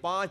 5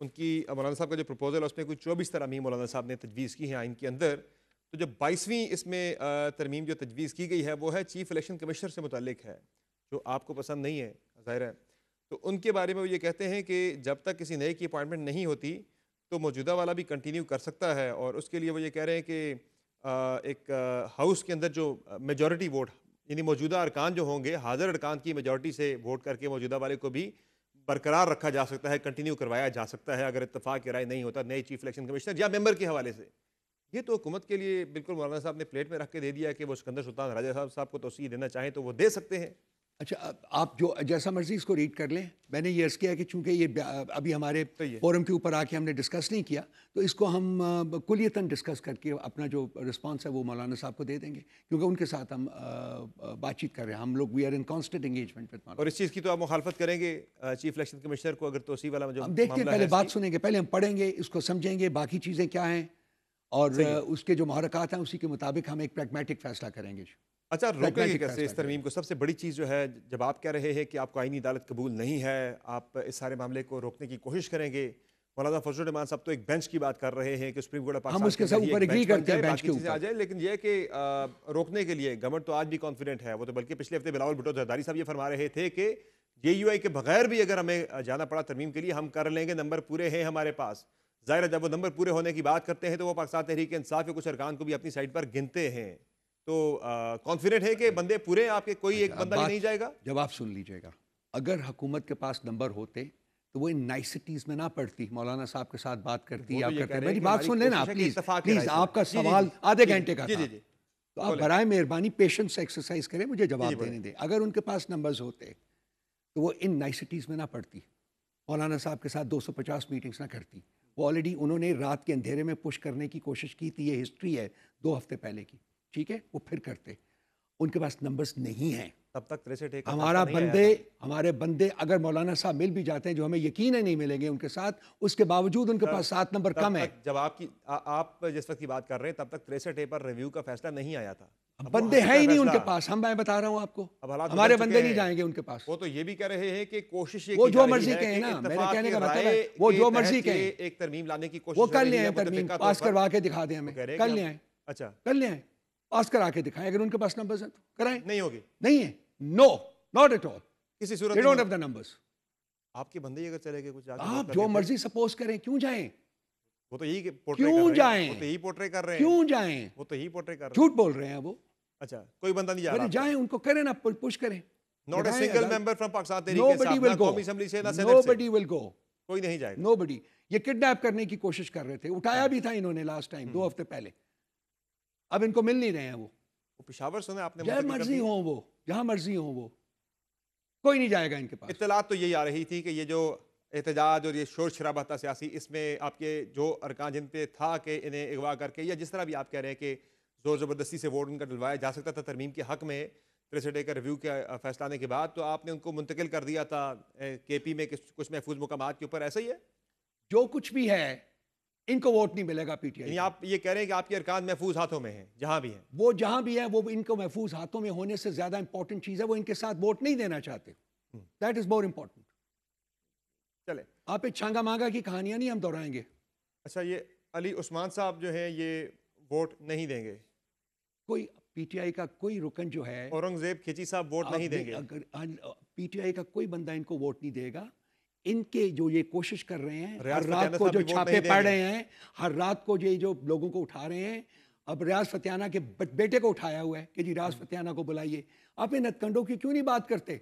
ان کی مولانا صاحب کا جو پروپوزل ہے اس میں کوئی 24 ترامیم مولانا صاحب نے تجویز کی ہیں آئین کے اندر. تو جو 22ویں اس میں ترمیم جو تجویز کی گئی ہے وہ ہے چیف الیکشن کمشنر سے متعلق ہے, جو آپ کو پسند نہیں ہے ظاہر ہے. تو ان کے بارے میں وہ یہ کہتے ہیں کہ جب تک کسی نئے کی اپوائنٹمنٹ نہیں ہوتی تو موجودہ والا بھی کنٹینیو کر سکتا ہے, اور اس کے لیے وہ یہ کہہ رہے ہیں کہ ایک ہاؤس کے اندر جو میجورٹی ووٹ یعنی موجودہ ارکان جو ہوں گے حاضر ارکان کی میجورٹی سے ووٹ کر کے موجودہ والے کو بھی برقرار رکھا جا سکتا ہے, کنٹینیو کروایا جا سکتا ہے اگر اتفاق رائے نہیں ہوتا نئے چیف الیکشن کمشنر یا ممبر کے حوالے سے. یہ تو حکومت کے لیے بالکل مولانا صاحب نے پلیٹ میں رکھ کے دے دیا کہ وہ سکندر سلطان راجہ صاحب کو توسیع دینا چاہیں تو وہ دے سکتے ہیں. اچھا آپ جو جیسا مرضی اس کو ریڈ کر لیں. میں نے یہ عرض کیا کہ چونکہ یہ ابھی ہمارے فورم کے اوپر آ کے ہم نے ڈسکس نہیں کیا تو اس کو ہم کلیتاً ڈسکس کر کے اپنا جو رسپانس ہے وہ مولانا صاحب کو دے دیں گے, کیونکہ ان کے ساتھ ہم بات چیت کر رہے ہیں. ہم لوگ we are in constant engagement with Maulana. اور اس چیز کی تو آپ مخالفت کریں گے چیف الیکشن کمشنر کو اگر توسیع والا جو ہم دیکھتے ہیں, پہلے بات سنیں گے, پہلے ہم پڑھیں گے, اس کو سمجھیں گے باقی چیزیں کیا ہیں, اور اس کے جو محرکات ہیں اسی کے مطابق ہم ایک پریگمیٹک فیصلہ کریں گے. اچھا روکیں گے کیسے اس ترمیم کو؟ سب سے بڑی چیز جو ہے جب آپ کہہ رہے ہیں کہ آپ کو آئینی عدالت قبول نہیں ہے, آپ اس سارے معاملے کو روکنے کی کوشش کریں گے. مولانا فضل الرحمان صاحب تو ایک بینچ کی بات کر رہے ہیں کہ سپریم کورٹ ہم اس کے ساتھ اوپر ایگری کرتے ہیں بینچ کے اوپر, لیکن یہ کہ روکنے کے لیے گورنمنٹ تو آج بھی کانفیڈنٹ ہے. وہ تو بلکہ پچھلے ہفتے بلاول بھٹو زرداری صاحب یہ فرما رہے تھے کہ JUI کے بغیر بھی اگر ہمیں جانا پڑا ترمیم کے لیے ہم کر لیں گے, نمبر پورے ہیں ہمارے پاس. ظاہر ہے جب وہ نمبر پورے ہونے کی بات کرتے ہیں تو وہ پاکستان تحریک انصاف کے کچھ ارکان کو بھی اپنی سائڈ پر گنتے ہیں. تو کانفیڈنٹ ہے کہ بندے پورے آپ کے, کوئی ایک بندہ بھی نہیں جائے گا؟ جواب سن لیجئے گا. اگر حکومت کے پاس نمبر ہوتے تو وہ ان نائسٹیز میں نہ پڑتی, مولانا صاحب کے ساتھ بات کرتی. آپ کرتے میری بات سن لینا پلیز, پلیز. آپ کا سوال آدھے گھنٹے کا تھا تو آپ برائے مہربانی پیشنس ایکسرسائز کریں, مجھے جواب دینے دیں. اگر ان کے پاس نمبرز ہوتے تو وہ ان نائسٹیز میں نہ پڑتی, مولانا صاحب کے ساتھ 250 میٹنگز نہ کرتی. وہ آلریڈی انہوں نے رات کے اندھیرے میں پش کرنے کی کوشش کی تھی, یہ ہسٹری ہے 2 ہفتے پہلے کی, ٹھیک ہے, وہ پھر کرتے. ان کے پاس نمبرز نہیں ہیں. تب تک ہمارے بندے اگر مولانا صاحب مل بھی جاتے ہیں, جو ہمیں یقین ہے نہیں ملیں گے ان کے ساتھ, اس کے باوجود ان کے پاس 7 نمبر کم ہے. جب آپ جس وقت کی بات کر رہے ہیں تب تک 63A پر ریویو کا فیصلہ نہیں آیا تھا. بندے ہیں ہی نہیں ان کے پاس, میں بتا رہا ہوں آپ کو, ہمارے بندے نہیں جائیں گے ان کے پاس. وہ تو یہ بھی کہہ رہے ہیں کہ کوشش وہ جو مرضی کہیں نا, میرے کہنے کا مطلب ہے وہ جو مرضی کہیں, ایک ترمیم لانے کی کوشش وہ کر لیں, ترمیم پاس کروا کے دکھا دیں ہمیں, کر لیں. اچھا کر لیں, پاس کرا کے دکھائیں. اگر ان کے پاس نمبرز ہیں تو کرائیں. نہیں ہوگی, نہیں ہے, نو ناٹ ایٹ آل, کسی صورت they don't have the numbers. آپ کے بندے اگر چلے گئے کچھ, آپ جو مرضی سپوز کریں, کیوں جائیں؟ وہ تو یہی کیوں جائیں؟ وہ تو یہی پورٹرے کر رہے ہیں. کیوں جائیں؟ وہ تو یہی پورٹرے کر رہے ہیں. جھوٹ بول رہے ہیں وہ. اچھا کوئی بندہ نہیں جا رہا, جائیں, ان کو کریں نا, پش کریں. Not a single member from Pakistan Tehreek Insaf, نہ قومی اسمبلی سے, نہ سینٹ سے, nobody will go. کوئی نہیں جائے گا. nobody. یہ کڈنیپ کرنے کی کوشش کر رہے تھے, اٹھایا بھی تھا انہوں نے لاسٹ ٹائم 2 ہفتے پہلے. اب ان کو مل نہیں رہے ہیں. وہ پشاور سنے آپ نے, جہاں مرضی ہوں وہ, جہاں مرضی ہوں وہ, کوئی نہیں جائے گا ان کے پاس. اطلاعات تو یہی آ رہی تھی کہ یہ جو احتجاج اور یہ شور شرابہ تھا سیاسی, اس میں آپ کے جو ارکان جن پہ تھا کہ انہیں اغوا کر کے, یا جس طرح بھی آپ کہہ رہے ہیں کہ زور زبردستی سے ووٹ ان کا ڈلوایا جا سکتا تھا ترمیم کے حق میں 63A کا ریویو کا فیصلہ آنے کے بعد, تو آپ نے ان کو منتقل کر دیا تھا KP میں کچھ محفوظ مقامات کے اوپر. ایسا ہی ہے جو کچھ بھی ہے, ان کو ووٹ نہیں ملے گا PTI. یعنی آپ یہ کہہ رہے ہیں کہ آپ کے ارکان محفوظ ہاتھوں میں ہیں, جہاں بھی ہیں وہ, جہاں بھی ہے وہ ان کو محفوظ ہاتھوں میں ہونے سے زیادہ امپورٹنٹ چیز ہے وہ ان کے ساتھ ووٹ نہیں دینا چاہتے. That is more important. چلے آپ ایک چھانگا مانگا کی کہانیاں نہیں ہم دہرائیں گے. اچھا یہ علی عثمان صاحب جو ہیں یہ ووٹ نہیں دیں گے, کوئی PTI کا کوئی رکن جو ہے, اورنگزیب کھچی صاحب ووٹ نہیں دیں گے, PTI کا کوئی بندہ ان کو ووٹ نہیں دے گا. ان کے جو یہ کوشش کر رہے ہیں, ہر رات کو جو چھاپے پڑ رہے ہیں, ہر رات کو یہ جو لوگوں کو اٹھا رہے ہیں, اب ریاض فتیانہ کے بیٹے کو اٹھایا ہوا ہے کہ جی ریاض فتیانہ کو بلائیے. آپ ان ہتکنڈوں کی کیوں نہیں بات کرتے؟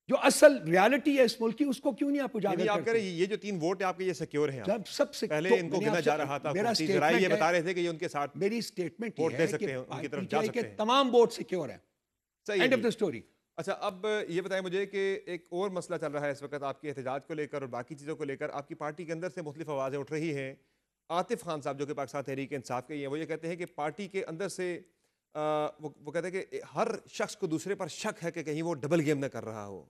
جو اصل ریالٹی ہے اس ملک کی, اس کو کیوں نہیں آپ اجاگر کرتے؟ آپ کہہ رہے ہیں یہ جو 3 ووٹ ہیں آپ کے یہ سیکیور ہیں, جب سب سے پہلے ان کو گنا جا رہا تھا, ذرائع یہ بتا رہے تھے کہ یہ ان کے ساتھ میری سٹیٹمنٹ ووٹ دے سکتے ہیں, ان کی طرف جا سکتے ہیں, تمام ووٹ سیکیور ہیں. And of the story. اچھا اب یہ بتائیں مجھے کہ ایک اور مسئلہ چل رہا ہے اس وقت آپ کے احتجاج کو لے کر اور باقی چیزوں کو لے کر. آپ کی پارٹی کے اندر سے مختلف آوازیں اٹھ رہی ہیں. عاطف خان صاحب جو کہ پاکستان تحریک انصاف کے ہیں, وہ یہ کہتے ہیں کہ پارٹی کے اندر سے وہ کہتے ہیں کہ ہر شخص کو دوسرے پر شک ہے کہ کہیں وہ ڈبل گیم نہ کر رہا ہو.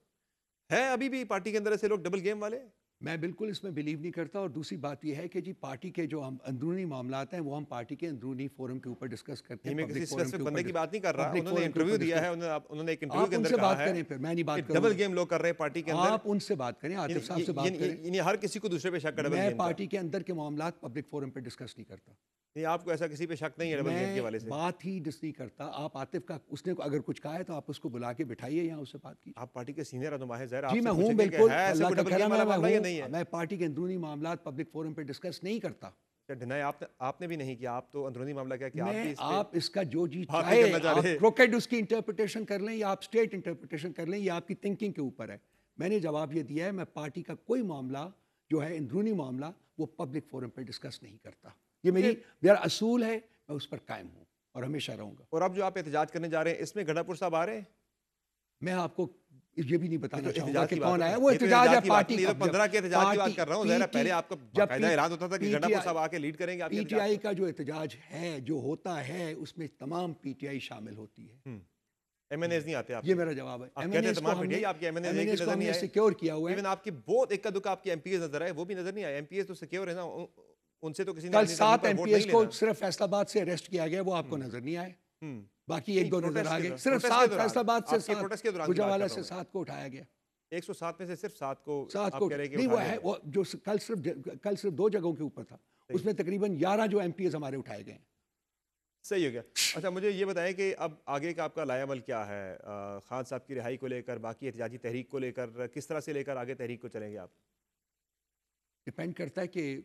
ہے ابھی بھی پارٹی کے اندر سے لوگ ڈبل گیم والے؟ میں بالکل اس میں بلیو نہیں کرتا. اور دوسری بات یہ ہے کہ جی پارٹی کے جو ہم اندرونی معاملات ہیں وہ ہم پارٹی کے اندرونی فورم کے اوپر ڈسکس کرتے ہیں. میں کسی اسپیسیفک بندے کی بات نہیں کر رہا. public انہوں نے forum کے انٹرویو اوپر دیا ہے, discuss- انہوں نے ایک انٹرویو آپ کے ان اندر سے کہا بات ہے کریں, پھر میں نہیں بات کہ کروں. ڈبل گیم لوگ کر رہے ہیں پارٹی کے اندر. آپ ان سے بات کریں, عاطف صاحب سے بات کریں. یعنی ہر کسی کو دوسرے پہ شک ہے ڈبل میں گیم کا. پارٹی کے اندر کے معاملات پبلک فورم پہ ڈسکس نہیں کرتا. نہیں, آپ کو ایسا کسی پہ شک نہیں ہے ڈبل گیم کے حوالے سے؟ میں بات ہی ڈس نہیں کرتا. آپ عاطف کا اس نے اگر کچھ کہا ہے تو آپ اس کو بلا کے بٹھائیے, یہاں اس سے بات کیجیے. آپ پارٹی کے سینئر رہنما ہیں, ظاہر آپ جی سے میں ہوں پوچھیں گے کہ بالکل, ہے ایسے اللہ کوئی کا ڈبل گیم کرم ہے, والا میں معاملہ یا نہیں ہے؟ ہوں. میں پارٹی کے اندرونی معاملات پبلک فورم پہ ڈسکس نہیں کرتا. ڈینائی آپ نے بھی نہیں کیا. آپ تو اندرونی معاملہ کیا کہ میں آپ آپ اس کا جو جی بات چاہے, نہیں کرنا چاہ آپ رہے. کروکیڈ اس کی انٹرپریٹیشن کر لیں یا آپ اسٹیٹ انٹرپریٹیشن کر لیں, یہ آپ کی تھنکنگ کے اوپر ہے. میں نے جواب یہ دیا ہے, میں پارٹی کا کوئی معاملہ جو ہے اندرونی معاملہ وہ پبلک فورم پہ ڈسکس نہیں کرتا. یہ میرا اصول ہے, میں اس پر قائم ہوں اور ہمیشہ رہوں گا. اور اب جو آپ احتجاج کرنے جا رہے ہیں اس میں گھڑا پور صاحب آ رہے ہیں؟ میں آپ کو یہ بھی نہیں بتانا چاہوں گا احتجاج کہ کی کون بات آیا. وہ احتجاج ہے پارٹی کا. کا. 15 کے احتجاج کی بات کر رہا ہوں. ظاہر ہے پہلے آپ کا باقاعدہ اعلان ہوتا تھا کہ گھڑا پور صاحب آ کے لیڈ کریں گے آپ کے پی ٹی آئی کا جو احتجاج ہے, جو ہوتا ہے, اس میں تمام پی ٹی آئی شامل ہوتی ہے. ایم این ایز نہیں آتے آپ؟ یہ میرا جواب ہے. آپ کہتے ہیں تمام پی ٹی آئی, آپ کے ایم این ایز ایک بھی نظر نہیں آئے. سیکیور کیا ہوا ہے. ایون آپ کی بہت اکا دکا آپ کے ایم پی ایز نظر آئے, وہ بھی نظر نہیں آئے. ایم پی ایز تو سیکیور ہے نا, ان سے تو کسی نے کل 7 ایم پی ایز کو صرف فیصل آباد سے اریسٹ کیا گیا, وہ آپ کو نظر نہیں آئے. باقی ایک دو نظر آ گئے. صرف 7 فیصل آباد سے 7 گجرانوالہ سے 7 کو اٹھایا گیا. 107 میں سے صرف 7 کو نہیں, وہ ہے وہ جو کل صرف 2 جگہوں کے اوپر تھا, اس میں تقریباً 11 جو ایم پی ایز ہمارے اٹھائے گئے ہیں. صحیح ہو گیا. اچھا مجھے یہ بتائیں کہ اب آگے کا آپ کا لائے عمل کیا ہے؟ خان صاحب کی رہائی کو لے کر, باقی احتجاجی تحریک کو لے کر, کس طرح سے لے کر آگے تحریک کو چلیں گے آپ؟ ڈپینڈ کرتا ہے کہ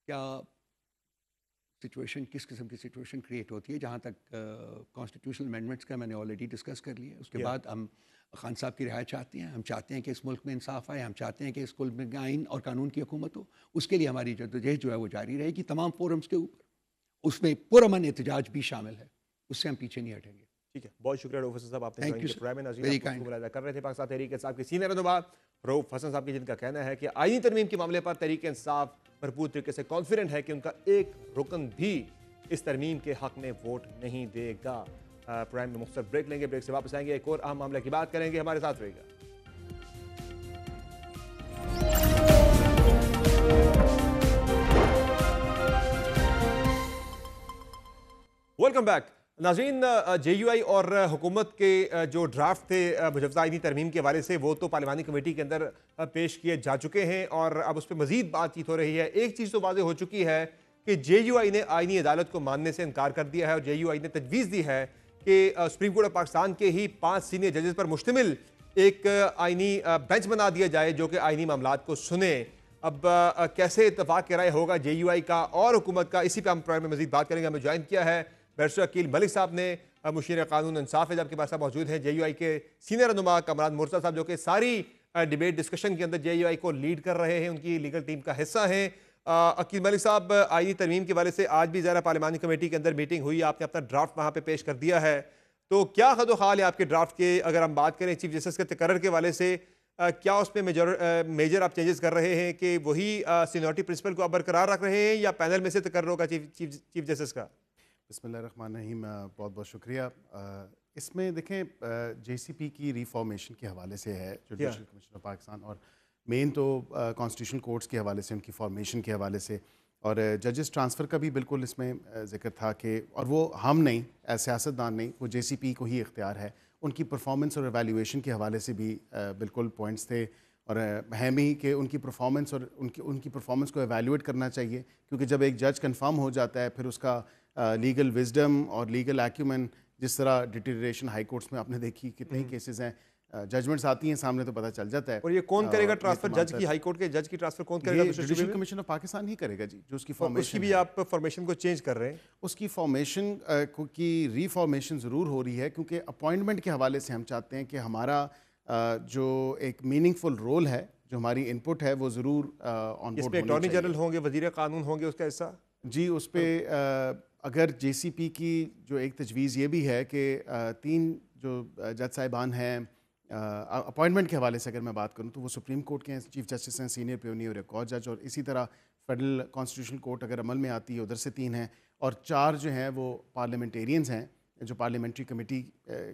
کیا سچویشن, کس قسم کی سچویشن کریٹ ہوتی ہے. جہاں تک کانسٹیٹیوشنل امینڈمنٹس کا میں نے آلریڈی ڈسکس کر لیا. اس کے بعد ہم خان صاحب کی رہائی چاہتے ہیں. ہم چاہتے ہیں کہ اس ملک میں انصاف آئے. ہم چاہتے ہیں کہ اس ملک میں آئین اور قانون کی حکومت ہو. اس کے لیے ہماری جدوجہد جو ہے وہ جاری رہے گی تمام فورمز کے اوپر. اس میں پرامن احتجاج بھی شامل ہے, اس سے ہم پیچھے نہیں ہٹیں گے. ٹھیک ہے, بہت شکریہ رؤوف حسن صاحب, آپ نے Thank you, پروگرام میں very ناظرین kind. کو ملاحظہ کر رہے تھے پاکستان تحریک انصاف کے سینئر رہنما رؤوف حسن صاحب کی, جن کا کہنا ہے کہ آئینی ترمیم کے معاملے پر تحریک انصاف بھرپور طریقے سے کانفیڈنٹ ہے کہ ان کا ایک رکن بھی اس ترمیم کے حق میں ووٹ نہیں دے گا. پرائم میں مختصر بریک لیں گے, بریک سے واپس آئیں گے, ایک اور اہم معاملے کی بات کریں گے. ہمارے ساتھ رہے گا. ویلکم بیک ناظرین. جے یو آئی اور حکومت کے جو ڈرافٹ تھے مجوزہ آئینی ترمیم کے حوالے سے, وہ تو پارلیمانی کمیٹی کے اندر پیش کیے جا چکے ہیں اور اب اس پہ مزید بات چیت ہو رہی ہے. ایک چیز تو واضح ہو چکی ہے کہ جے یو آئی نے آئینی عدالت کو ماننے سے انکار کر دیا ہے اور جے یو آئی نے تجویز دی ہے کہ سپریم کورٹ آف پاکستان کے ہی 5 سینئر ججز پر مشتمل ایک آئینی بینچ بنا دیا جائے جو کہ آئینی معاملات کو سنے. اب کیسے اتفاق کے رائے ہوگا جے یو آئی کا اور حکومت کا, اسی پہ ہم پروگرام میں مزید بات کریں گے. ہمیں جوائن کیا ہے بیرسٹر عقیل ملک صاحب نے, مشیر قانون انصاف ہے جب کے پاس موجود ہیں. جے یو آئی کے سینئر رہنما کامران مرزا صاحب جو کہ ساری ڈیبیٹ ڈسکشن کے اندر جے یو آئی کو لیڈ کر رہے ہیں, ان کی لیگل ٹیم کا حصہ ہیں. عقیل ملک صاحب, آئینی ترمیم کے حوالے سے آج بھی ذرا پارلیمانی کمیٹی کے اندر میٹنگ ہوئی, آپ نے اپنا ڈرافٹ وہاں پہ پیش کر دیا ہے, تو کیا خد و خال ہے آپ کے ڈرافٹ کے؟ اگر ہم بات کریں چیف جسٹس کے تقرر کے حوالے سے, کیا اس میں میجر آپ چینجز کر رہے ہیں کہ وہی سینیورٹی پرنسپل کو اب برقرار رکھ رہے ہیں یا پینل میں سے تقرر ہوگا چیف جسٹس کا؟ بسم اللہ الرحمن الرحیم, بہت بہت شکریہ. اس میں دیکھیں جے سی پی کی ریفارمیشن کے حوالے سے ہے, جوڈیشل کمیشن آف پاکستان, اور مین تو کانسٹیٹیوشن کورٹس کے حوالے سے, ان کی فارمیشن کے حوالے سے, اور ججز ٹرانسفر کا بھی بالکل اس میں ذکر تھا کہ, اور وہ ہم نہیں, سیاستدان نہیں, وہ جے سی پی کو ہی اختیار ہے. ان کی پرفارمنس اور ایویلیویشن کے حوالے سے بھی بالکل پوائنٹس تھے, اور اہم ہی کہ ان کی پرفارمنس اور ان کی پرفارمنس کو ایویلیویٹ کرنا چاہیے, کیونکہ جب ایک جج کنفرم ہو جاتا ہے پھر اس کا لیگل وزڈم اور لیگل ایکیومن, جس طرح ڈیٹیریشن ہائی کورٹس میں آپ نے دیکھی کتنے کیسز ہیں, ججمنٹس آتی ہیں سامنے تو پتہ چل جاتا ہے. اور یہ کون کرے گا ٹرانسفر جج کی, ہائی کورٹ کے جج کی ٹرانسفر کون کرے گا؟ جوڈیشل کمیشن آف پاکستان ہی کرے گا جی, جو اس کی فارمیشن. اس کی بھی آپ فارمیشن کو چینج کر رہے ہیں؟ اس کی فارمیشن کی ری فارمیشن ضرور ہو رہی ہے, کیونکہ اپوائنٹمنٹ کے حوالے سے ہم چاہتے ہیں کہ ہمارا جو ایک میننگ فل رول ہے, جو ہماری ان پٹ ہے, وہ ضرور آن بورڈ. اس پہ اٹارنی جنرل ہوں گے, وزیر قانون ہوں گے, اس کا حصہ جی اس پہ اگر جے سی پی کی جو ایک تجویز یہ بھی ہے کہ 3 جو جج صاحبان ہیں اپوائنٹمنٹ کے حوالے سے اگر میں بات کروں تو وہ سپریم کورٹ کے ہیں, چیف جسٹس ہیں, سینئر پیونی اور ایک اور جج, اور اسی طرح فیڈرل کانسٹیٹیوشن کورٹ اگر عمل میں آتی ہے ادھر سے 3 ہیں, اور 4 جو ہیں وہ پارلیمنٹیرینز ہیں, جو پارلیمنٹری کمیٹی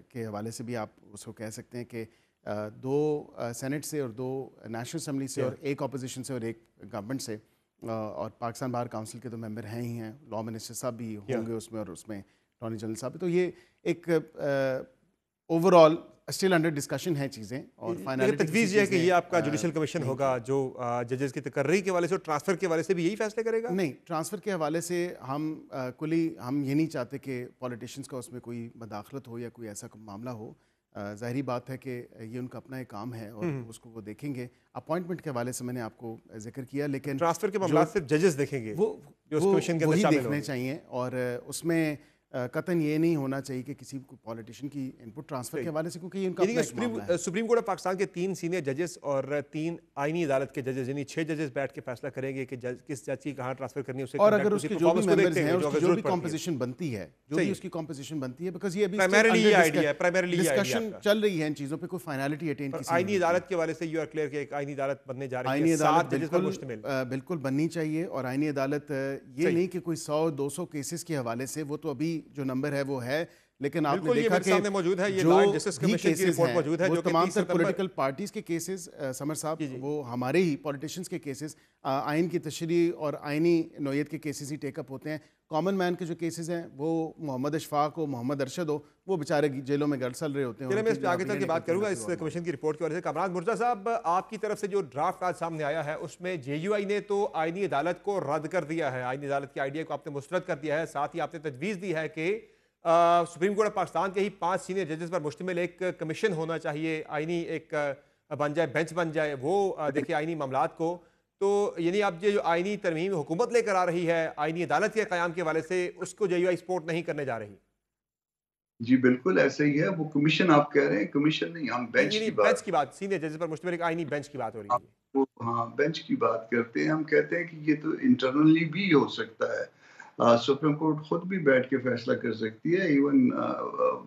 کے حوالے سے بھی آپ اس کو کہہ سکتے ہیں کہ 2 سینٹ سے اور 2 نیشنل اسمبلی سے اور 1 اپوزیشن سے اور 1 گورنمنٹ سے، اور پاکستان بار کونسل کے تو ممبر ہیں ہی ہیں، لا منسٹر صاحب بھی ہوں گے اس میں، اور اس میں اٹارنی جنرل صاحب. تو یہ ایک over all still under discussion ہے چیزیں. اور فائنلی تجویز یہ ہے کہ یہ آپ کا جوڈیشل کمیشن ہوگا جو ججز کی تقرری کے حوالے سے اور ٹرانسفر کے حوالے سے بھی یہی فیصلے کرے گا؟ نہیں، ٹرانسفر کے حوالے سے ہم ہم یہ نہیں چاہتے کہ پولیٹیشینس کا اس میں کوئی مداخلت ہو یا کوئی ایسا معاملہ ہو. ظاہری بات ہے کہ یہ ان کا اپنا ایک کام ہے اور اس کو وہ دیکھیں گے. اپوائنٹمنٹ کے حوالے سے میں نے آپ کو ذکر کیا، لیکن ٹرانسفر کے معاملات صرف ججز دیکھیں گے، وہی دیکھنے چاہیے. اور اس میں قطعاً یہ نہیں ہونا چاہیے کہ کسی کو پولیٹیشین کی انپٹ ٹرانسفر کے حوالے سے، کیونکہ یہ ان کا اپنا ایک معاملہ ہے. سپریم کورٹ آف پاکستان کے 3 سینئر ججز اور 3 آئینی عدالت کے ججز، یعنی 6 ججز بیٹھ کے فیصلہ کریں گے کہ کس جج کی کہاں ٹرانسفر کرنی ہے. اور اگر اس کے جو بھی ممبرز ہیں، اس کی جو بھی کمپوزیشن بنتی ہے، بیکاز یہ ابھی ڈسکشن چل رہی ہے ان چیزوں پہ، کوئی فائنلٹی اٹین کی. آئینی عدالت کے حوالے سے یو آر کلیئر کہ ایک آئینی عدالت بننے جا رہی ہے، آئینی عدالت بالکل بننی چاہیے. اور آئینی عدالت یہ نہیں کہ کوئی 100-200 کیسز کے حوالے سے، وہ تو ابھی جو نمبر ہے وہ ہے، لیکن آپ نے دیکھا کہ جو بھی کیسز ہیں وہ تمام تر پولیٹیکل پارٹیز کے کیسز، سمر صاحب، وہ ہمارے ہی پولیٹیشنز کے کیسز، آئین کی تشریح اور آئینی نوعیت کے کیسز ہی ٹیک اپ ہوتے ہیں. کامن مین کے جو کیسز ہیں وہ محمد اشفاق ہو، محمد ارشد ہو، وہ بیچارے جیلوں میں گرسل رہے ہوتے ہیں. چلیں میں اس پہ آگے تک کی بات کروں گا اس کمیشن کی رپورٹ کی وجہ سے. کامران مرزا صاحب، آپ کی طرف سے جو ڈرافٹ آج سامنے آیا ہے اس میں جے یو آئی نے تو آئینی عدالت کو رد کر دیا ہے، آئینی عدالت کے آئیڈیا کو آپ نے مسترد کر دیا ہے. ساتھ ہی آپ نے تجویز دی ہے کہ سپریم کورٹ آف پاکستان کے ہی 5 سینئر ججز پر مشتمل ایک کمیشن ہونا چاہیے، آئینی ایک بن جائے، بینچ بن جائے، وہ دیکھے آئینی معاملات کو. تو یعنی اب یہ جو آئینی ترمیم حکومت لے کر آ رہی ہے آئینی عدالت کے قیام کے حوالے سے، اس کو جے یو آئی سپورٹ نہیں کرنے جا رہی. جی بالکل ایسا ہی ہے. وہ کمیشن آپ کہہ رہے ہیں، کمیشن نہیں، ہم بینچ کی بات، سینئر ججز پر مشتمل ایک آئینی بینچ کی بات ہو رہی ہے. ہاں، بینچ کی بات کرتے ہیں. ہم کہتے ہیں کہ یہ تو انٹرنلی بھی ہو سکتا ہے. سپریم کورٹ خود بھی بیٹھ کے فیصلہ کر سکتی ہے. ایون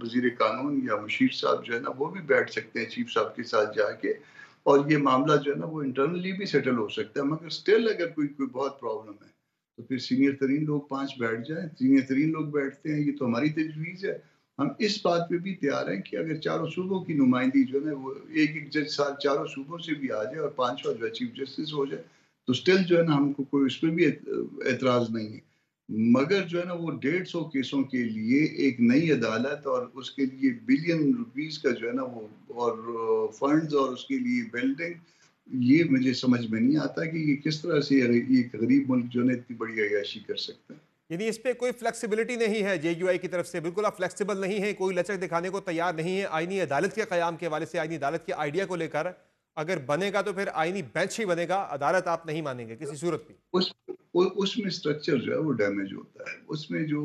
وزیر قانون یا مشیر صاحب جو ہے نا، وہ بھی بیٹھ سکتے ہیں چیف صاحب کے ساتھ جا کے، اور یہ معاملہ جو ہے نا وہ انٹرنلی بھی سیٹل ہو سکتا ہے. مگر سٹل اگر کوئی بہت پرابلم ہے تو پھر سینئر ترین لوگ 5 بیٹھ جائیں. سینئر ترین لوگ بیٹھتے ہیں، یہ تو ہماری تجویز ہے. ہم اس بات پہ بھی تیار ہیں کہ اگر چاروں صوبوں کی نمائندگی جو ہے وہ ایک جج صاحب چاروں صوبوں سے بھی آ جائے اور 5واں جو ہے چیف جسٹس ہو جائے تو سٹل جو ہے نا ہم کو کوئی اس پہ بھی اعتراض نہیں ہے. مگر جو ہے نا وہ 150 کیسوں کے لیے ایک نئی عدالت اور اس کے لیے بلین روپیز کا جو ہے نا وہ اور فنڈز اور اس کے لیے بلڈنگ، یہ مجھے سمجھ میں نہیں آتا کہ یہ کس طرح سے ایک غریب ملک جو ہے نا اتنی بڑی عیاشی کر سکتا ہے. یعنی اس پہ کوئی فلیکسیبلٹی نہیں ہے جے یو آئی کی طرف سے، بالکل آپ فلیکسیبل نہیں ہیں، کوئی لچک دکھانے کو تیار نہیں ہے آئینی عدالت کے قیام کے حوالے سے، آئینی عدالت کے آئیڈیا کو لے کر. اگر بنے گا تو پھر آئینی بینچ ہی بنے گا، عدالت آپ نہیں مانیں گے کسی صورت بھی. اس میں سٹرکچر جو ہے وہ ڈیمیج ہوتا ہے. اس میں جو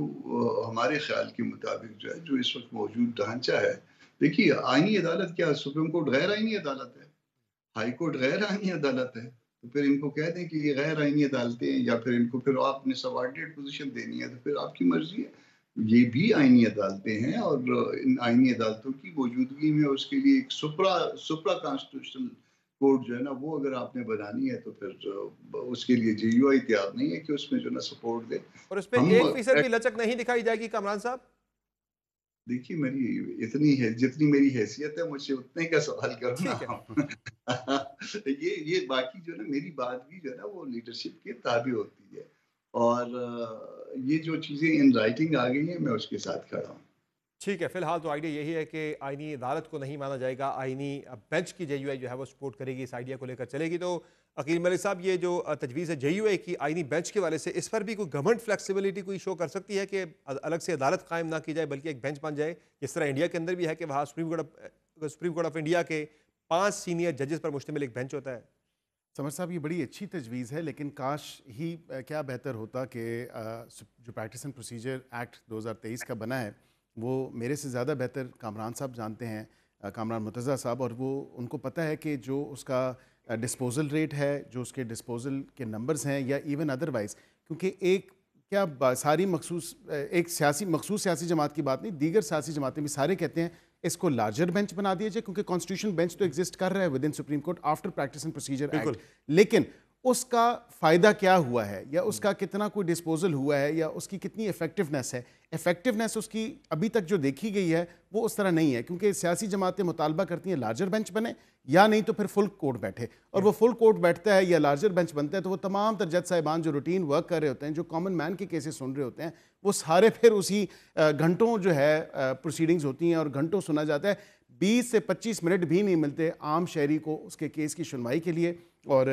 ہمارے خیال کے مطابق جو ہے جو اس وقت موجود ڈھانچہ ہے، دیکھیے آئینی عدالت کیا، سپریم کورٹ غیر آئینی عدالت ہے، ہائی کورٹ غیر آئینی عدالت ہے. تو پھر ان کو کہہ دیں کہ یہ غیر آئینی عدالتیں ہیں، یا پھر ان کو پھر آپ نے سبارڈینیٹ پوزیشن دینی ہے تو پھر آپ کی مرضی ہے. یہ بھی آئینی عدالتیں ہیں، اور ان آئینی عدالتوں کی موجودگی میں اس کے لیے ایک سپرا کانسٹیٹیوشنل کورٹ جو ہے نا وہ اگر آپ نے بنانی ہے تو پھر اس کے لیے جے یو آئی تیار نہیں ہے کہ اس میں جو ہے نا سپورٹ دے. اور اس پہ 1% بھی لچک نہیں دکھائی جائے گی کامران صاحب؟ دیکھیے میری اتنی ہے جتنی میری حیثیت ہے، مجھ سے اتنے کا سوال کرنا. یہ باقی جو ہے نا میری بات بھی جو ہے نا وہ لیڈرشپ کے تابع ہوتی ہے، اور یہ جو چیزیں ان رائٹنگ آ گئی ہیں میں اس کے ساتھ کھڑا ہوں. ٹھیک ہے، فی الحال تو آئیڈیا یہی ہے کہ آئینی عدالت کو نہیں مانا جائے گا، آئینی بینچ کی جے یو آئی جو ہے وہ سپورٹ کرے گی، اس آئیڈیا کو لے کر چلے گی. تو عقیل ملک صاحب، یہ جو تجویز ہے جے یو آئی کی آئینی بینچ کے والے سے، اس پر بھی کوئی گورنمنٹ فلیکسیبلٹی کوئی شو کر سکتی ہے کہ الگ سے عدالت قائم نہ کی جائے بلکہ ایک بینچ بن جائے، جس طرح انڈیا کے اندر بھی ہے کہ وہاں سپریم کورٹ آف انڈیا کے 5 سینئر ججز پر مشتمل ایک بینچ ہوتا ہے. سمر صاحب، یہ بڑی اچھی تجویز ہے، لیکن کاش ہی کیا بہتر ہوتا کہ جو پریکٹس اینڈ پروسیجر ایکٹ 2023 کا بنا ہے وہ میرے سے زیادہ بہتر کامران صاحب جانتے ہیں، کامران مرتضیٰ صاحب، اور وہ ان کو پتہ ہے کہ جو اس کا ڈسپوزل ریٹ ہے، جو اس کے ڈسپوزل کے نمبرز ہیں، یا ایون ادروائز، کیونکہ ایک کیا ساری ایک مخصوص سیاسی جماعت کی بات نہیں، دیگر سیاسی جماعتیں بھی سارے کہتے ہیں اس کو لارجر بینچ بنا دیا جائے، کیونکہ کانسٹیٹیوشن بینچ تو ایگزسٹ کر رہا ہے with in supreme court after practice and procedure act, لیکن اس کا فائدہ کیا ہوا ہے یا اس کا کتنا کوئی ڈسپوزل ہوا ہے یا اس کی کتنی ایفیکٹونیس ہے. ایفیکٹونیس اس کی ابھی تک جو دیکھی گئی ہے وہ اس طرح نہیں ہے, کیونکہ سیاسی جماعتیں مطالبہ کرتی ہیں لارجر بینچ بنے یا نہیں تو پھر فل کورٹ بیٹھے, اور وہ فل کورٹ بیٹھتا ہے یا لارجر بینچ بنتا ہے تو وہ تمام تر جج صاحبان جو روٹین ورک کر رہے ہوتے ہیں, جو کامن مین کے کیسز سن رہے ہوتے ہیں, وہ سارے پھر اسی گھنٹوں جو ہے پروسیڈنگز ہوتی ہیں اور گھنٹوں سنا جاتا ہے. 20 سے 25 منٹ بھی نہیں ملتے عام شہری کو اس کے کیس کی سنوائی کے لیے, اور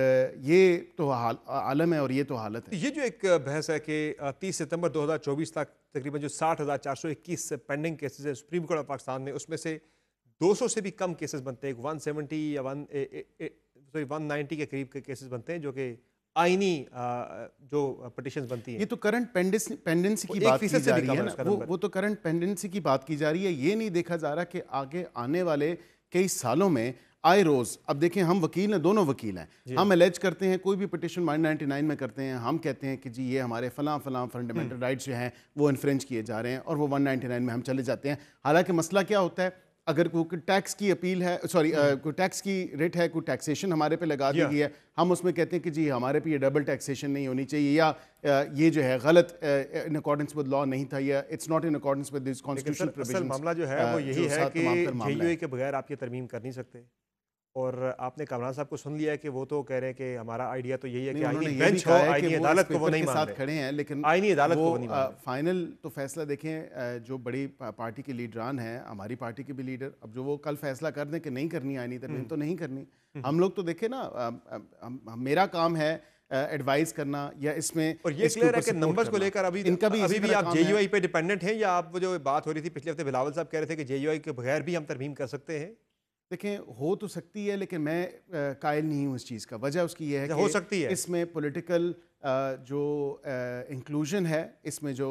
یہ تو عالم ہے اور یہ تو حالت ہے. یہ جو ایک بحث ہے کہ 30 ستمبر 2024 تک تقریباً جو 60,421 پینڈنگ کیسز ہیں سپریم کورٹ آف پاکستان میں, اس میں سے 200 سے بھی کم کیسز بنتے ہیں, 170 یا 190 کے قریب کے کیسز بنتے ہیں جو کہ آئینی جو پٹیشنز بنتی ہیں. یہ تو کرنٹ پینڈنسی کی بات کی جا رہی ہے نا, وہ تو کرنٹ پینڈنسی کی بات کی جا رہی ہے. یہ نہیں دیکھا جا رہا کہ آگے آنے والے کئی سالوں میں آئے روز, اب دیکھیں ہم وکیل ہیں, دونوں وکیل ہیں, ہم الیج کرتے ہیں کوئی بھی پٹیشن 199 میں کرتے ہیں, ہم کہتے ہیں کہ جی یہ ہمارے فلاں فنڈامنٹل رائٹس جو ہیں وہ انفرینج کیے جا رہے ہیں, اور وہ 199 میں ہم چلے جاتے ہیں. حالانکہ مسئلہ کیا ہوتا ہے, اگر کوئی ٹیکس کی اپیل ہے, کوئی ٹیکس کی ریٹ ہے, کوئی ٹیکسیشن ہمارے پہ لگا دی گئی ہے, ہم اس میں کہتے ہیں کہ جی ہمارے پہ یہ ڈبل ٹیکسیشن نہیں ہونی چاہیے, یا یہ جو ہے غلط ان اکارڈنس ود لا نہیں تھا, یا it's not in accordance with these constitutional provisions. اصل معاملہ جو ہے وہ یہی ہے کہ JUI کے بغیر آپ یہ ترمیم کر نہیں سکتے, اور آپ نے کامران صاحب کو سن لیا ہے کہ وہ تو کہہ رہے ہیں کہ ہمارا آئیڈیا تو یہی ہے کہ آئینی بینچ ہو, آئینی عدالت کو وہ نہیں مان رہے, کھڑے ہیں, لیکن آئینی عدالت کو وہ نہیں مان رہے. فائنل تو فیصلہ دیکھیں جو بڑی پارٹی کے لیڈران ہیں, ہماری پارٹی کے بھی لیڈر, اب جو وہ کل فیصلہ کر دیں کہ نہیں کرنی آئینی ترمیم تو نہیں کرنی. ہم لوگ تو دیکھیں نا, میرا کام ہے ایڈوائز کرنا, یا اس میں اور یہ کلیئر ہے کہ نمبرز کو لے کر ابھی بھی آپ JUI پہ ڈیپینڈنٹ ہیں, یا آپ جو بات ہو رہی تھی پچھلے ہفتے بلاول صاحب کہہ رہے تھے کہ JUI کے بغیر بھی ہم ترمیم کر سکتے ہیں؟ دیکھیں ہو تو سکتی ہے, لیکن میں قائل نہیں ہوں اس چیز کا. وجہ اس کی یہ ہے کہ ہو سکتی ہے, اس میں پولیٹیکل جو انکلوژن ہے, اس میں جو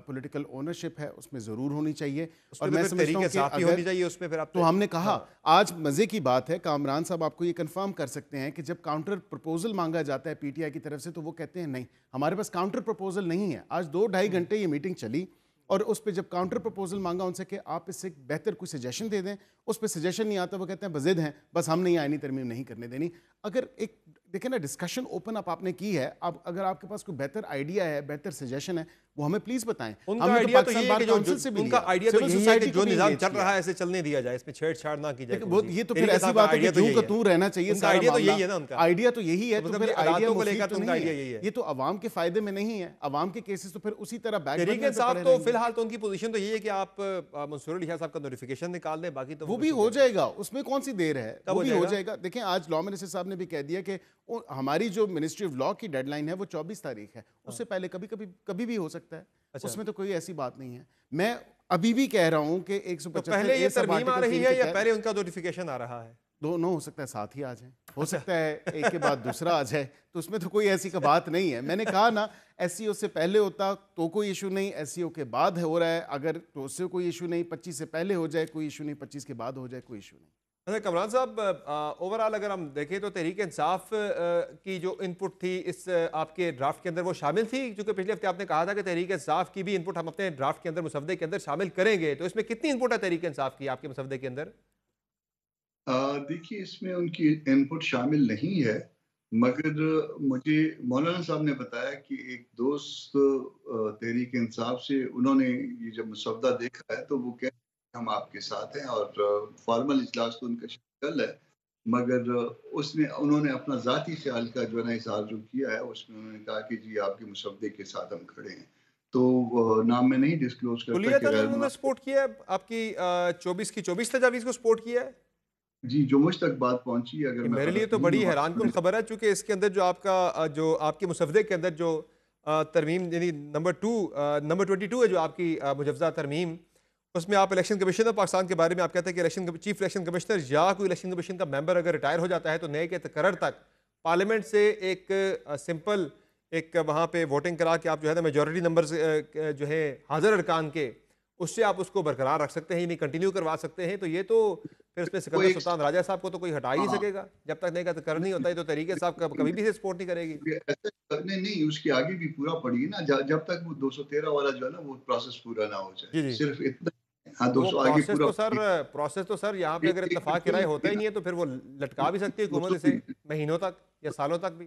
پولیٹیکل اونرشپ ہے, اس میں ضرور ہونی چاہیے, اور میں سمجھتا ہوں کہ ہونی چاہیے اس میں. پھر آپ تو ہم نے کہا آج مزے کی بات ہے, کامران صاحب آپ کو یہ کنفرم کر سکتے ہیں کہ جب کاؤنٹر پرپوزل مانگا جاتا ہے PTI کی طرف سے تو وہ کہتے ہیں نہیں, ہمارے پاس کاؤنٹر پرپوزل نہیں ہے. آج 2-2.5 گھنٹے یہ میٹنگ چلی, اور اس پہ جب کاؤنٹر پرپوزل مانگا ان سے کہ آپ اس سے بہتر کوئی سجیشن دے دیں, اس پہ سجیشن نہیں آتا, وہ کہتے ہیں بضد ہیں, بس ہم نے یہ آئینی ترمیم نہیں کرنے دینی. اگر ایک دیکھیں نا ڈسکشن اوپن اپ آپ نے کی ہے, اب اگر آپ کے پاس کوئی بہتر آئیڈیا ہے, بہتر سجیشن ہے, وہ ہمیں پلیز بتائیں. ان کا آئیڈیا تو یہ ہے کہ جو نظام چل رہا ہے ایسے چلنے دیا جائے, اس میں چھیڑ چھاڑ نہ کی جائے. یہ تو پھر ایسی بات ہے کہ جو تو رہنا چاہیے, آئیڈیا تو یہی ہے نا ان کا, آئیڈیا تو یہی ہے, تو پھر آئیڈیا کو لے کر ان کا آئیڈیا یہی ہے. یہ تو عوام کے فائدے میں نہیں ہے, عوام کے کیسز تو پھر اسی طرح بیک تحریک انصاف تو فی الحال تو ان کی پوزیشن تو یہی ہے کہ آپ منصور علی شاہ صاحب کا نوٹیفیکیشن نکال دیں, باقی تو وہ بھی ہو جائے گا, اس میں کون سی دیر ہے, وہ بھی ہو جائے گا. دیکھیں آج لا منسٹر صاحب نے بھی کہہ دیا کہ ہماری جو منسٹری آف لا کی ڈیڈ لائن ہے وہ 24 تاریخ ہے, اس سے پہلے کبھی بھی ہو سکتا ہے, اس میں تو کوئی ایسی بات نہیں ہے. میں ابھی بھی کہہ رہا ہوں کہ 175 پہلے یہ ترمیم آ رہی ہے یا پہلے ان کا نوٹیفیکیشن آ رہا ہے؟ دونوں ہو سکتا ہے ساتھ ہی آ جائیں, ہو سکتا ہے ایک کے بعد دوسرا آ جائے, تو اس میں تو کوئی ایسی کا بات نہیں ہے. میں نے کہا نا SCO سے پہلے ہوتا تو کوئی ایشو نہیں, SCO کے بعد ہو رہا ہے اگر تو اس سے کوئی ایشو نہیں, 25 سے پہلے ہو جائے کوئی ایشو نہیں, 25 کے بعد ہو جائے کوئی ایشو نہیں. کامران صاحب اوورآل اگر ہم دیکھیں تو تحریک انصاف کی جو ان پٹ تھی اس آپ کے ڈرافٹ کے اندر وہ شامل تھی, کیونکہ پچھلے ہفتے آپ نے کہا تھا کہ تحریک انصاف کی بھی ان پٹ ہم اپنے ڈرافٹ کے اندر مسودے کے اندر شامل کریں گے, تو اس میں کتنی ان پٹ ہے تحریک انصاف کی آپ کے مسودے کے اندر؟ دیکھیے اس میں ان کی ان پٹ شامل نہیں ہے, مگر مجھے مولانا صاحب نے بتایا کہ ایک دوست تحریک انصاف سے انہوں نے یہ جب مسودہ دیکھا ہے تو وہ کہ ہم آپ کے ساتھ ہیں, اور فارمل اجلاس تو ان کا شکل ہے, مگر انہوں نے اپنا ذاتی خیال کا جو ہے نا اظہار جو کیا ہے, اس میں انہوں نے کہا کہ جی آپ کے مسودے کے ساتھ ہم کھڑے ہیں. تو نام میں نہیں ڈسکلوز کرتا کہ انہوں نے سپورٹ کیا ہے آپ کی 24 کی 24 تجاویز کو سپورٹ کیا ہے. جی جو مجھ تک بات پہنچی ہے, اگر میرے لیے تو بڑی حیران کن خبر ہے, چونکہ اس کے اندر جو آپ کے مسودے کے اندر جو ترمیم یعنی نمبر 22 ہے جو آپ کی مجوزہ ترمیم, اس میں آپ الیکشن کمیشن آف پاکستان کے بارے میں آپ کہتے ہیں کہ چیف الیکشن کمشنر یا کوئی الیکشن کمیشن کا ممبر اگر ریٹائر ہو جاتا ہے تو نئے کے تقرر تک پارلیمنٹ سے ایک سمپل ایک وہاں پہ ووٹنگ کرا کے آپ جو ہے نا میجورٹی نمبرز جو ہے حاضر ارکان کے, اس سے آپ اس کو برقرار رکھ سکتے ہیں, یعنی کنٹینیو کروا سکتے ہیں. تو یہ تو پھر اس میں سکندر سلطان راجہ صاحب کو تو کوئی ہٹا ہی نہیں سکے گا جب تک نئے کا تقرر نہیں ہوتا ہے, تو تحریک صاحب کبھی بھی سے سپورٹ نہیں کرے گی. نہیں اس کے آگے بھی پورا پڑی نا, جب تک وہ 213 والا جو ہے نا وہ پروسیس پورا نہ ہو جائے, صرف اتنا. ہاں پروسیس تو سر یہاں پہ اگر اتفاق کی رائے ہوتا ہی نہیں ہے تو پھر وہ لٹکا بھی سکتی ہے حکومت اسے مہینوں تک یا سالوں تک بھی.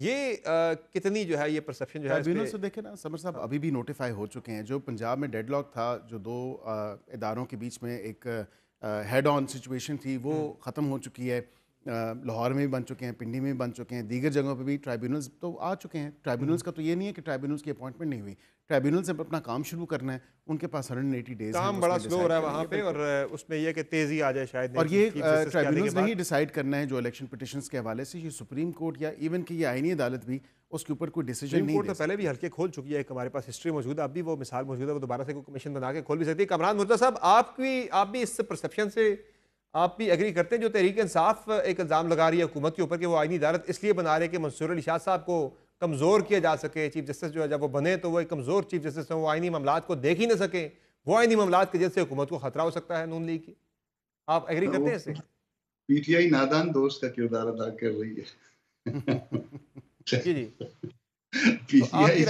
یہ کتنی جو ہے یہ پرسپشن جو ہے ٹرائبیونل سے دیکھیں نا سمر صاحب ابھی بھی نوٹیفائی ہو چکے ہیں. جو پنجاب میں ڈیڈ لاک تھا, جو 2 اداروں کے بیچ میں ایک ہیڈ آن سچویشن تھی, وہ ختم ہو چکی ہے. لاہور میں بھی بن چکے ہیں, پنڈی میں بھی بن چکے ہیں, دیگر جگہوں پہ بھی ٹرائبیونلز تو آ چکے ہیں. ٹرائبیونلز کا تو یہ نہیں ہے کہ ٹرائبیونلز کی اپوائنٹمنٹ نہیں ہوئی, ٹرائبیونلز سے اپنا کام شروع کرنا ہے. ان کے پاس 180 ڈیز کام بڑا سلو ہو رہا ہے وہاں پہ, اور اس میں یہ کہ تیزی آ جائے شاید. اور یہ ٹرائبیونلز نہیں ڈیسائیڈ کرنا ہے جو الیکشن پٹیشنز کے حوالے سے, یہ سپریم کورٹ یا ایون کہ یہ آئینی عدالت بھی اس کے اوپر کوئی ڈیسیجن نہیں. کورٹ تو پہلے بھی ہلکے کھول چکی ہے, ایک ہمارے پاس ہسٹری موجود ہے, اب بھی وہ مثال موجود ہے, وہ دوبارہ سے کوئی کمیشن بنا کے کھول بھی سکتی ہے. کامران مرتضیٰ صاحب, آپ بھی اس پرسپشن سے آپ بھی ایگری کرتے ہیں جو تحریک انصاف ایک الزام لگا رہی ہے حکومت کے اوپر کہ وہ آئینی عدالت اس لیے بنا رہے کہ منصور علی شاہ صاحب کو کمزور کیا جا سکے, چیف جسٹس جو ہے جب وہ بنے تو وہ ایک کمزور چیف جسٹس ہیں, وہ آئینی معاملات کو دیکھ ہی نہ سکیں, وہ آئینی معاملات کی جلد سے حکومت کو خطرہ ہو سکتا ہے نون لیگ کی. آپ ایگری کرتے ہیں اس سے؟ پی ٹی آئی نادان دوست کا کردار ادا کر رہی ہے. جی پی ٹی آئی,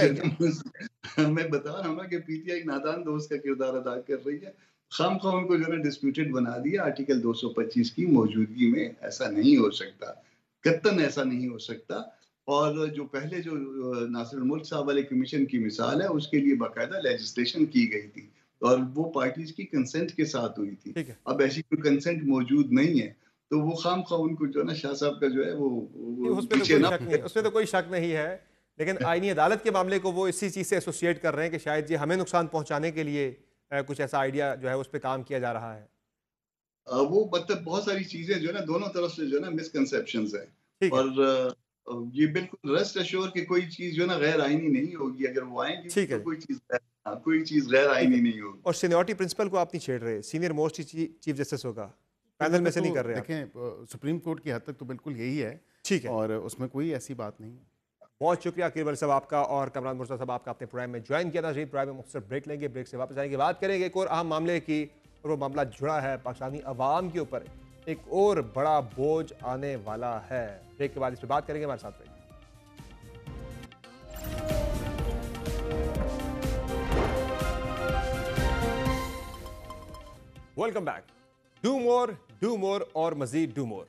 میں بتا رہا ہوں کہ پی ٹی آئی نادان دوست کا کردار ادا کر رہی ہے. خام خواہ ان کو جو ہے ڈسپیوٹیڈ بنا دیا آرٹیکل 225 کی موجودگی میں. ایسا نہیں ہو سکتا, قطعاً ایسا نہیں ہو سکتا. اور جو پہلے جو ناصر الملک صاحب والے کمیشن کی مثال ہے, اس کے لیے باقاعدہ لیجسلیشن کی گئی تھی اور وہ پارٹیز کی کنسنٹ کے ساتھ ہوئی تھی. اب ایسی کوئی کنسنٹ موجود نہیں ہے, تو وہ خام خواہ ان کو جو ہے نا شاہ صاحب کا جو ہے وہ پیچھے نہ, اس میں تو کوئی شک نہیں ہے, لیکن آئینی عدالت کے معاملے کو وہ اسی چیز سے ایسوسیٹ کر رہے ہیں کہ شاید یہ ہمیں نقصان پہنچانے کے لیے کچھ ایسا آئیڈیا جو ہے اس پہ کام کیا جا رہا ہے. وہ مطلب بہت ساری چیزیں جو ہے نا دونوں طرف سے جو ہے نا مسکنسیپشنز ہیں, اور یہ بالکل ریسٹ ایشور کہ کوئی چیز جو ہے نا غیر آئینی نہیں ہوگی. اگر وہ آئیں گی تو کوئی چیز غیر آئینی نہیں ہوگی. اور سینیورٹی پرنسپل کو آپ نہیں چھیڑ رہے, سینئر موسٹ چیف جسٹس ہوگا, پینل میں سے نہیں کر رہے. دیکھیں سپریم کورٹ کی حد تک تو بالکل یہی ہے, ٹھیک ہے, اور اس میں کوئی ایسی بات نہیں ہے. بہت شکریہ عقیل ولی صاحب آپ کا, اور کامران مرتضیٰ صاحب آپ کا اپنے پروگرام میں جوائن کیا. ناظرین پروگرام میں مختصر بریک لیں گے, بریک سے واپس آئیں گے, بات کریں گے ایک اور اہم معاملے کی, اور وہ معاملہ جڑا ہے پاکستانی عوام کے اوپر, ایک اور بڑا بوجھ آنے والا ہے. بریک کے بعد اس پہ بات کریں گے, ہمارے ساتھ رہیے. Welcome back. ڈو مور اور مزید ڈو مور.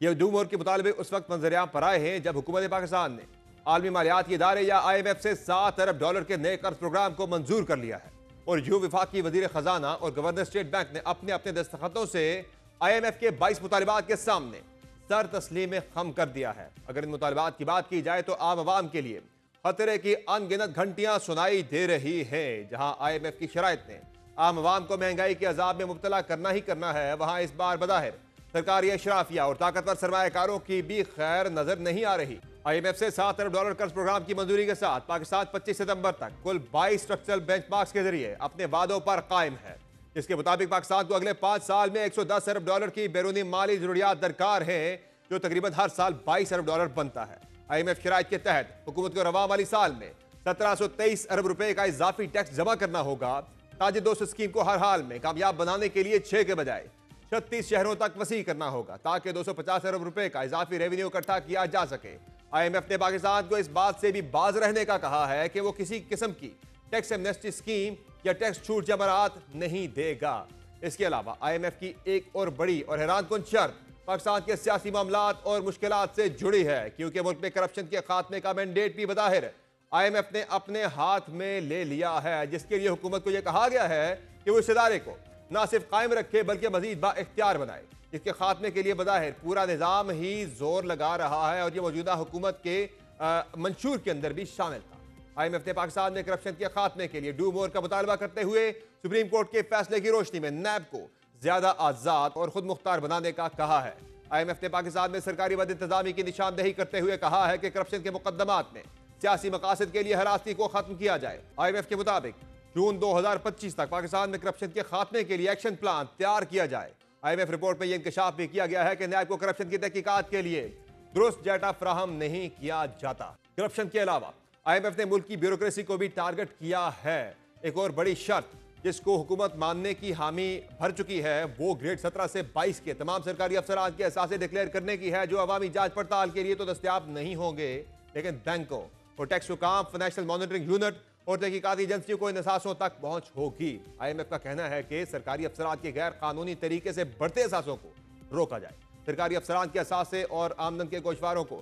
یہ ڈو مور کے مطالبے اس وقت منظر پر آئے ہیں جب حکومت پاکستان نے عالمی مالیاتی ادارے یا IMF سے $7 ارب کے نئے قرض پروگرام کو منظور کر لیا ہے, اور یوں وفاقی وزیر خزانہ اور گورنر اسٹیٹ بینک نے اپنے دستخطوں سے IMF کے 22 مطالبات کے سامنے سر تسلیم خم کر دیا ہے. اگر ان مطالبات کی بات کی جائے تو عام عوام کے لیے خطرے کی ان گنت گھنٹیاں سنائی دے رہی ہیں. جہاں IMF کی شرائط نے عام عوام کو مہنگائی کے عذاب میں مبتلا کرنا ہی کرنا ہے, وہاں اس بار بظاہر سرکاری اشرافیہ اور طاقتور سرمایہ کاروں کی بھی خیر نظر نہیں آ رہی. IMF سے $7 ارب قرض پروگرام کی منظوری کے ساتھ پاکستان 25 ستمبر تک کل 22 سٹرکچرل بینچ مارکس کے ذریعے اپنے وعدوں پر قائم ہے, جس کے مطابق پاکستان کو اگلے 5 سال میں $110 ارب کی بیرونی مالی ضروریات درکار ہیں, جو تقریباً ہر سال $22 ارب بنتا ہے. IMF شرائط کے تحت حکومت کو رواں والی سال میں 1723 ارب روپے کا اضافی ٹیکس جمع کرنا ہوگا. تاج دوست اسکیم کو ہر حال میں کامیاب بنانے کے لیے 6 کے بجائے 36 شہروں تک وسیع کرنا ہوگا, تاکہ 250 ارب روپے کا اضافی ریونیو اکٹھا کیا جا سکے. IMF نے پاکستان کو اس بات سے بھی باز رہنے کا کہا ہے کہ وہ کسی قسم کی ٹیکس ایمنیسٹی اسکیم یا ٹیکس چھوٹ جمرات نہیں دے گا. اس کے علاوہ IMF کی ایک اور بڑی اور حیران کن شرط پاکستان کے سیاسی معاملات اور مشکلات سے جڑی ہے, کیونکہ ملک میں کرپشن کے خاتمے کا مینڈیٹ بھی بظاہر IMF نے اپنے ہاتھ میں لے لیا ہے, جس کے لیے حکومت کو یہ کہا گیا ہے کہ وہ اس ادارے کو نہ صرف قائم رکھے بلکہ مزید با اختیار بنائے, جس کے خاتمے کے لیے بظاہر پورا نظام ہی زور لگا رہا ہے, اور یہ موجودہ حکومت کے منشور کے اندر بھی شامل تھا. IMF نے پاکستان میں کرپشن کے خاتمے کے لیے ڈو مور کا مطالبہ کرتے ہوئے سپریم کورٹ کے فیصلے کی روشنی میں نیب کو زیادہ آزاد اور خود مختار بنانے کا کہا ہے. IMF نے پاکستان میں سرکاری بد انتظامی کی نشاندہی کرتے ہوئے کہا ہے کہ کرپشن کے مقدمات میں سیاسی مقاصد کے لیے ہراستی کو ختم کیا جائے. IMF کے مطابق جون 2025 تک پاکستان میں کرپشن کے خاتمے کے لیے ایکشن پلان تیار کیا جائے. IMF رپورٹ میں یہ انکشاف بھی کیا گیا ہے کہ نیب کو کرپشن کی تحقیقات کے لیے درست ڈیٹا فراہم نہیں کیا جاتا. کرپشن کے علاوہ IMF نے ملک کی بیوروکریسی کو بھی ٹارگٹ کیا ہے. ایک اور بڑی شرط جس کو حکومت ماننے کی حامی بھر چکی ہے وہ گریڈ 17 سے 22 کے تمام سرکاری افسران کے اثاثے ڈکلیئر کرنے کی ہے, جو عوامی جانچ پڑتال کے لیے تو دستیاب نہیں ہوں گے, لیکن بینکوں اور ٹیکس حکام, فائنینشیل مانیٹرنگ یونٹ اور تحقیقاتی ایجنسیوں کو ان اثاثوں تک پہنچ ہوگی. IMF کا کہنا ہے کہ سرکاری افسران کے غیر قانونی طریقے سے بڑھتے اثاثوں کو روکا جائے. سرکاری افسران کے اثاثے اور آمدن کے گوشواروں کو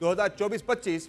2024-25